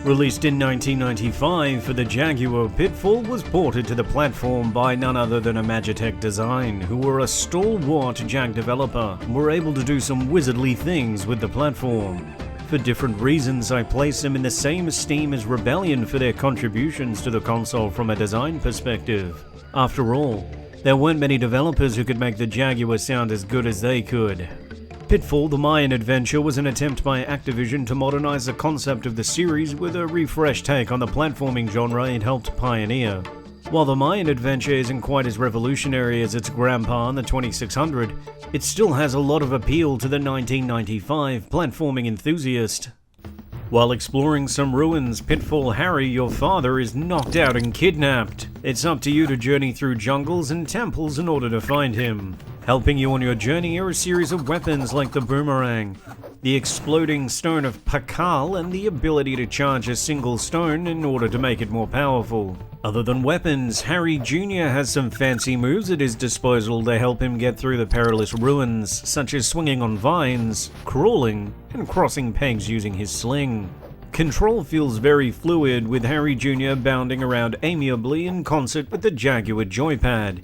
Released in 1995 for the Jaguar, Pitfall was ported to the platform by none other than Imagitech Design, who were a stalwart Jag developer and were able to do some wizardly things with the platform. For different reasons, I place them in the same esteem as Rebellion for their contributions to the console from a design perspective. After all, there weren't many developers who could make the Jaguar sound as good as they could. Pitfall: The Mayan Adventure was an attempt by Activision to modernize the concept of the series with a refreshed take on the platforming genre it helped pioneer. While The Mayan Adventure isn't quite as revolutionary as its grandpa on the 2600, it still has a lot of appeal to the 1995 platforming enthusiast. While exploring some ruins, Pitfall Harry, your father, is knocked out and kidnapped. It's up to you to journey through jungles and temples in order to find him. Helping you on your journey are a series of weapons like the boomerang, the exploding stone of Pakal, and the ability to charge a single stone in order to make it more powerful. Other than weapons, Harry Jr. has some fancy moves at his disposal to help him get through the perilous ruins, such as swinging on vines, crawling, and crossing pegs using his sling. Control feels very fluid, with Harry Jr. bounding around amiably in concert with the Jaguar joypad.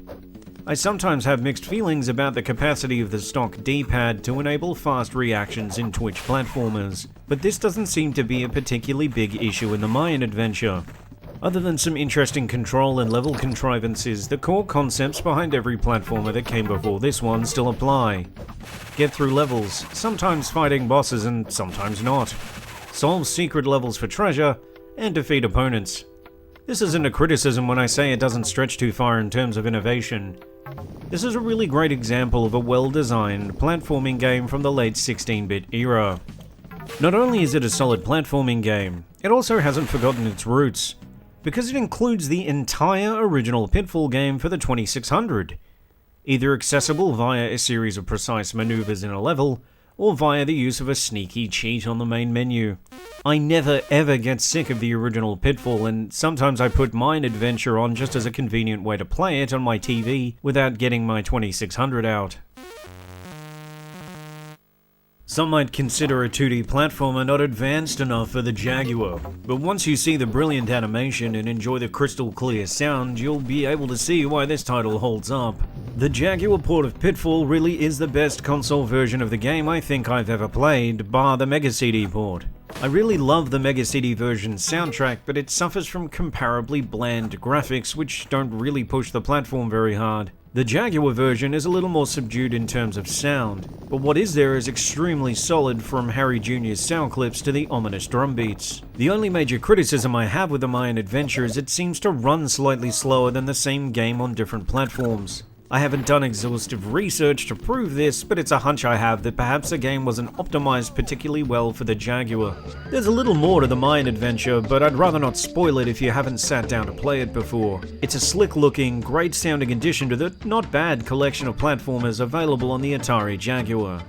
I sometimes have mixed feelings about the capacity of the stock D-pad to enable fast reactions in Twitch platformers, but this doesn't seem to be a particularly big issue in the Mayan Adventure. Other than some interesting control and level contrivances, the core concepts behind every platformer that came before this one still apply. Get through levels, sometimes fighting bosses and sometimes not. Solve secret levels for treasure, and defeat opponents. This isn't a criticism when I say it doesn't stretch too far in terms of innovation. This is a really great example of a well-designed platforming game from the late 16-bit era. Not only is it a solid platforming game, it also hasn't forgotten its roots, because it includes the entire original Pitfall game for the 2600, either accessible via a series of precise maneuvers in a level, or via the use of a sneaky cheat on the main menu. I never ever get sick of the original Pitfall, and sometimes I put Mayan Adventure on just as a convenient way to play it on my TV without getting my 2600 out. Some might consider a 2D platformer not advanced enough for the Jaguar, but once you see the brilliant animation and enjoy the crystal clear sound, you'll be able to see why this title holds up. The Jaguar port of Pitfall really is the best console version of the game I think I've ever played, bar the Mega CD port. I really love the Mega CD version's soundtrack, but it suffers from comparably bland graphics which don't really push the platform very hard. The Jaguar version is a little more subdued in terms of sound, but what is there is extremely solid, from Harry Jr.'s sound clips to the ominous drum beats. The only major criticism I have with the Mayan Adventure is it seems to run slightly slower than the same game on different platforms. I haven't done exhaustive research to prove this, but it's a hunch I have that perhaps the game wasn't optimized particularly well for the Jaguar. There's a little more to the Mayan Adventure, but I'd rather not spoil it if you haven't sat down to play it before. It's a slick-looking, great-sounding addition to the not-bad collection of platformers available on the Atari Jaguar.